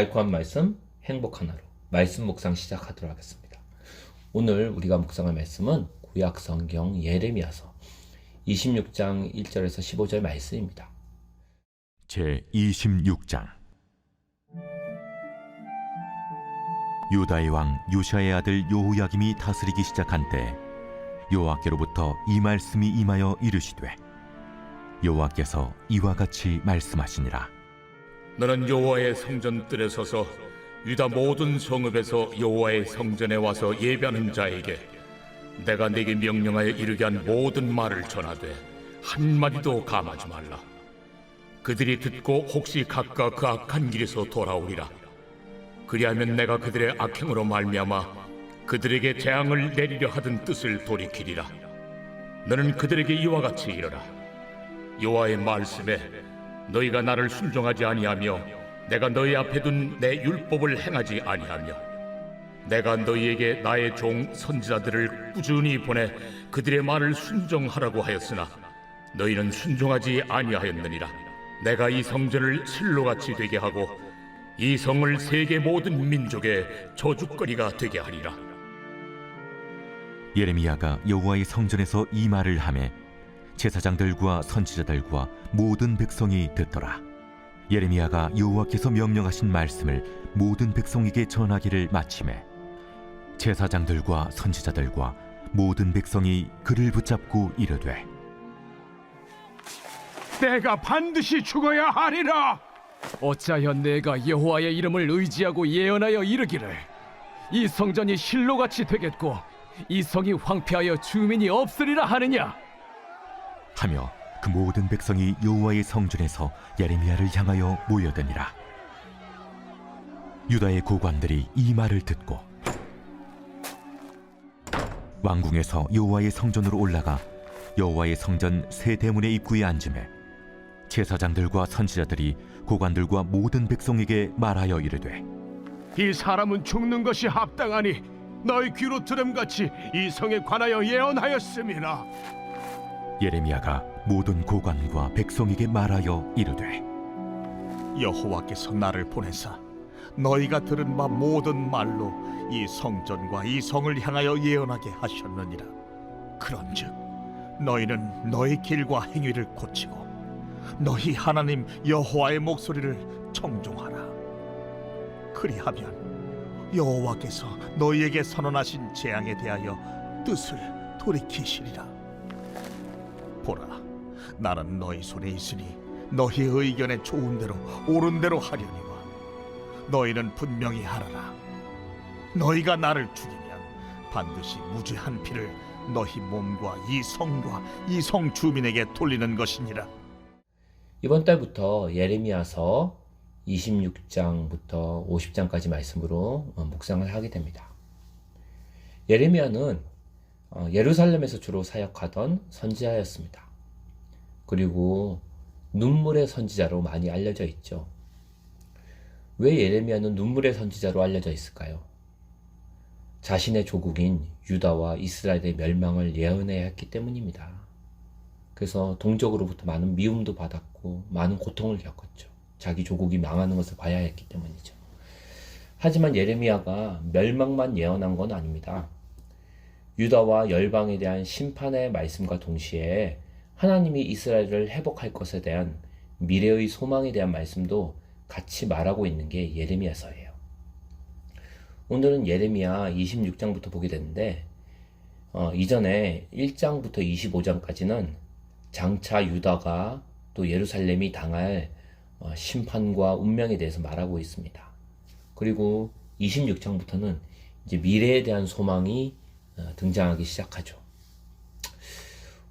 달콤한 말씀, 행복한 하루, 말씀 묵상 시작하도록 하겠습니다. 오늘 우리가 묵상할 말씀은 구약 성경 예레미야서 26장 1절에서 15절 말씀입니다. 제 26장. 유다의 왕 요시아의 아들 여호야김이 다스리기 시작한 때 여호와께로부터 이 말씀이 임하여 이르시되, 여호와께서 이와 같이 말씀하시니라. 너는 여호와의 성전뜰에 서서 유다 모든 성읍에서 여호와의 성전에 와서 예배하는 자에게 내가 네게 명령하여 이르게 한 모든 말을 전하되 한마디도 감하지 말라. 그들이 듣고 혹시 각각 그 악한 길에서 돌아오리라. 그리하면 내가 그들의 악행으로 말미암아 그들에게 재앙을 내리려 하던 뜻을 돌이키리라. 너는 그들에게 이와 같이 이르라. 여호와의 말씀에 너희가 나를 순종하지 아니하며 내가 너희 앞에 둔 내 율법을 행하지 아니하며 내가 너희에게 나의 종 선지자들을 꾸준히 보내 그들의 말을 순종하라고 하였으나 너희는 순종하지 아니하였느니라. 내가 이 성전을 실로같이 되게 하고 이 성을 세계 모든 민족의 저주거리가 되게 하리라. 예레미야가 여호와의 성전에서 이 말을 하매 제사장들과 선지자들과 모든 백성이 듣더라. 예레미야가 여호와께서 명령하신 말씀을 모든 백성에게 전하기를 마치매 제사장들과 선지자들과 모든 백성이 그를 붙잡고 이르되, 내가 반드시 죽어야 하리라. 어찌하여 내가 여호와의 이름을 의지하고 예언하여 이르기를 이 성전이 실로같이 되겠고 이 성이 황폐하여 주민이 없으리라 하느냐? 하며 그 모든 백성이 여호와의 성전에서 예레미야를 향하여 모여드니라. 유다의 고관들이 이 말을 듣고 왕궁에서 여호와의 성전으로 올라가 여호와의 성전 세 대문의 입구에 앉으매 제사장들과 선지자들이 고관들과 모든 백성에게 말하여 이르되, 이 사람은 죽는 것이 합당하니 너희 귀로 들음같이 이 성에 관하여 예언하였음이라. 예레미야가 모든 고관과 백성에게 말하여 이르되, 여호와께서 나를 보내사 너희가 들은 바 모든 말로 이 성전과 이 성을 향하여 예언하게 하셨느니라. 그런즉 너희는 너희 길과 행위를 고치고 너희 하나님 여호와의 목소리를 청종하라. 그리하면 여호와께서 너희에게 선언하신 재앙에 대하여 뜻을 돌이키시리라. 보라, 나는 너희 손에 있으니 너희 의견에 좋은 대로 옳은 대로 하려니와 너희는 분명히 하라라. 너희가 나를 죽이면 반드시 무죄한 피를 너희 몸과 이 성과 이 성 주민에게 돌리는 것이니라. 이번 달부터 예레미야서 26장부터 50장까지 말씀으로 묵상을 하게 됩니다. 예레미야는 예루살렘에서 주로 사역하던 선지자였습니다. 그리고 눈물의 선지자로 많이 알려져 있죠. 왜 예레미야는 눈물의 선지자로 알려져 있을까요? 자신의 조국인 유다와 이스라엘의 멸망을 예언해야 했기 때문입니다. 그래서 동족으로부터 많은 미움도 받았고 많은 고통을 겪었죠. 자기 조국이 망하는 것을 봐야 했기 때문이죠. 하지만 예레미야가 멸망만 예언한 건 아닙니다. 유다와 열방에 대한 심판의 말씀과 동시에 하나님이 이스라엘을 회복할 것에 대한 미래의 소망에 대한 말씀도 같이 말하고 있는 게 예레미야서예요. 오늘은 예레미야 26장부터 보게 되는데 이전에 1장부터 25장까지는 장차 유다가 또 예루살렘이 당할 심판과 운명에 대해서 말하고 있습니다. 그리고 26장부터는 이제 미래에 대한 소망이 등장하기 시작하죠.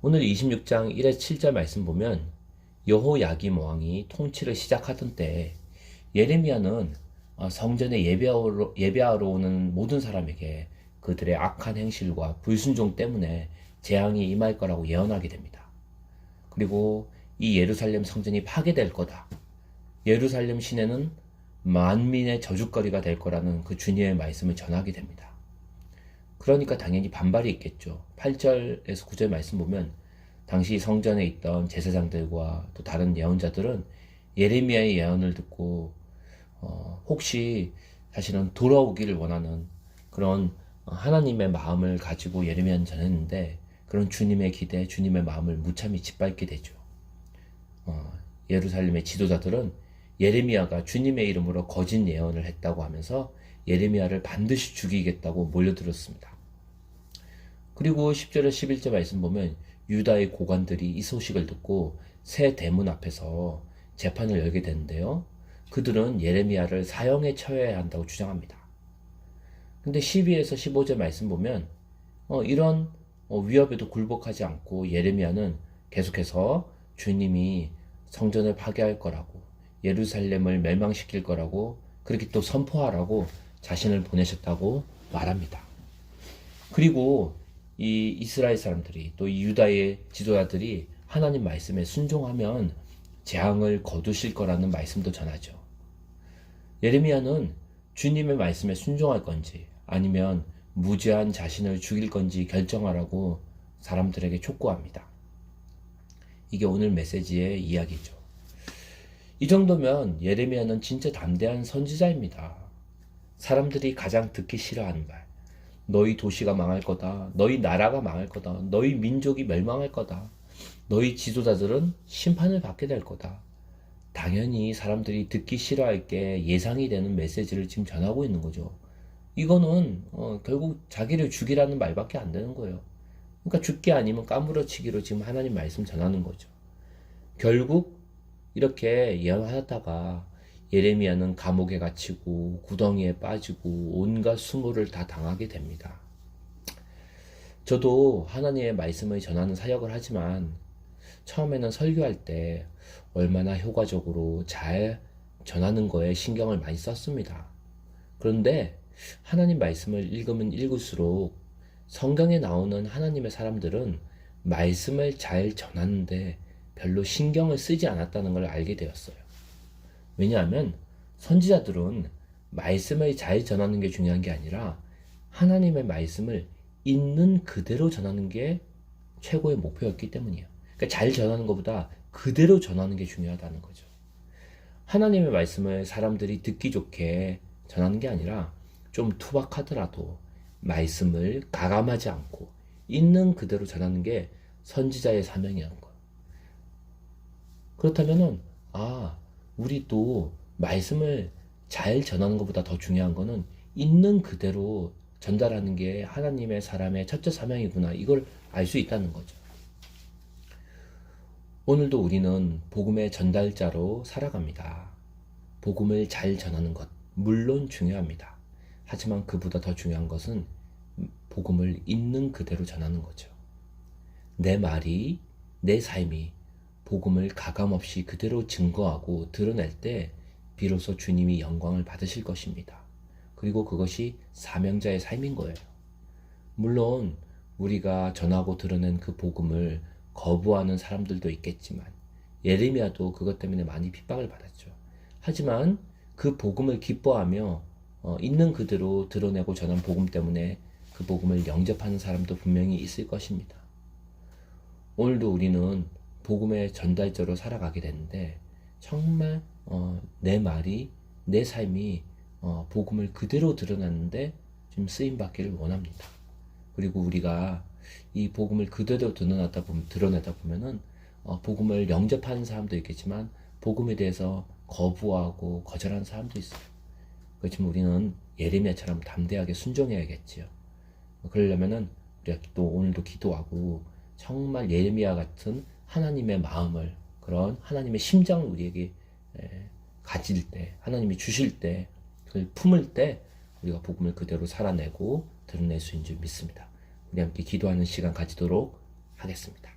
오늘 26장 1에 7절 말씀 보면 여호야김 왕이 통치를 시작하던 때 예레미야는 성전에 예배하러 오는 모든 사람에게 그들의 악한 행실과 불순종 때문에 재앙이 임할 거라고 예언하게 됩니다. 그리고 이 예루살렘 성전이 파괴될 거다. 예루살렘 시내는 만민의 저주거리가 될 거라는 그 주님의 말씀을 전하게 됩니다. 그러니까 당연히 반발이 있겠죠. 8절에서 9절 말씀 보면 당시 성전에 있던 제사장들과 또 다른 예언자들은 예레미야의 예언을 듣고 혹시 사실은 돌아오기를 원하는 그런 하나님의 마음을 가지고 예레미야는 전했는데 그런 주님의 기대, 주님의 마음을 무참히 짓밟게 되죠. 예루살렘의 지도자들은 예레미야가 주님의 이름으로 거짓 예언을 했다고 하면서 예레미야를 반드시 죽이겠다고 몰려들었습니다. 그리고 10절에 11절 말씀 보면 유다의 고관들이 이 소식을 듣고 새 대문 앞에서 재판을 열게 되는데요. 그들은 예레미야를 사형에 처해야 한다고 주장합니다. 근데 12에서 15절 말씀 보면 이런 위협에도 굴복하지 않고 예레미야는 계속해서 주님이 성전을 파괴할 거라고 예루살렘을 멸망시킬 거라고 그렇게 또 선포하라고 자신을 보내셨다고 말합니다. 그리고 이 이스라엘 사람들이 또 이 유다의 지도자들이 하나님 말씀에 순종하면 재앙을 거두실 거라는 말씀도 전하죠. 예레미야는 주님의 말씀에 순종할 건지 아니면 무죄한 자신을 죽일 건지 결정하라고 사람들에게 촉구합니다. 이게 오늘 메시지의 이야기죠. 이 정도면 예레미야는 진짜 담대한 선지자입니다. 사람들이 가장 듣기 싫어하는 말, 너희 도시가 망할 거다, 너희 나라가 망할 거다, 너희 민족이 멸망할 거다, 너희 지도자들은 심판을 받게 될 거다. 당연히 사람들이 듣기 싫어할 게 예상이 되는 메시지를 지금 전하고 있는 거죠. 이거는 결국 자기를 죽이라는 말밖에 안 되는 거예요. 그러니까 죽기 아니면 까무러치기로 지금 하나님 말씀 전하는 거죠. 결국 이렇게 예언하다가 예레미야는 감옥에 갇히고 구덩이에 빠지고 온갖 수모를 다 당하게 됩니다. 저도 하나님의 말씀을 전하는 사역을 하지만 처음에는 설교할 때 얼마나 효과적으로 잘 전하는 거에 신경을 많이 썼습니다. 그런데 하나님 말씀을 읽으면 읽을수록 성경에 나오는 하나님의 사람들은 말씀을 잘 전하는데 별로 신경을 쓰지 않았다는 걸 알게 되었어요. 왜냐하면 선지자들은 말씀을 잘 전하는 게 중요한 게 아니라 하나님의 말씀을 있는 그대로 전하는 게 최고의 목표였기 때문이에요. 그러니까 잘 전하는 것보다 그대로 전하는 게 중요하다는 거죠. 하나님의 말씀을 사람들이 듣기 좋게 전하는 게 아니라 좀 투박하더라도 말씀을 가감하지 않고 있는 그대로 전하는 게 선지자의 사명이라는 거예요. 그렇다면은 우리도 말씀을 잘 전하는 것보다 더 중요한 거는 있는 그대로 전달하는 게 하나님의 사람의 첫째 사명이구나. 이걸 알 수 있다는 거죠. 오늘도 우리는 복음의 전달자로 살아갑니다. 복음을 잘 전하는 것, 물론 중요합니다. 하지만 그보다 더 중요한 것은 복음을 있는 그대로 전하는 거죠. 내 말이, 내 삶이 복음을 가감없이 그대로 증거하고 드러낼 때 비로소 주님이 영광을 받으실 것입니다. 그리고 그것이 사명자의 삶인 거예요. 물론 우리가 전하고 드러낸 그 복음을 거부하는 사람들도 있겠지만 예레미야도 그것 때문에 많이 핍박을 받았죠. 하지만 그 복음을 기뻐하며 있는 그대로 드러내고 전한 복음 때문에 그 복음을 영접하는 사람도 분명히 있을 것입니다. 오늘도 우리는 복음의 전달자로 살아가게 되는데 정말 내 말이, 내 삶이 복음을 그대로 드러났는데 좀 쓰임받기를 원합니다. 그리고 우리가 이 복음을 그대로 드러내다 보면은 복음을 영접하는 사람도 있겠지만 복음에 대해서 거부하고 거절하는 사람도 있어요. 그렇지만 우리는 예레미야처럼 담대하게 순종해야겠지요. 그러려면은 우리가 또 오늘도 기도하고 정말 예레미야 같은 하나님의 마음을, 그런 하나님의 심장을 우리에게 가질 때, 하나님이 주실 때, 그걸 품을 때 우리가 복음을 그대로 살아내고 드러낼 수 있는 줄 믿습니다. 우리 함께 기도하는 시간 가지도록 하겠습니다.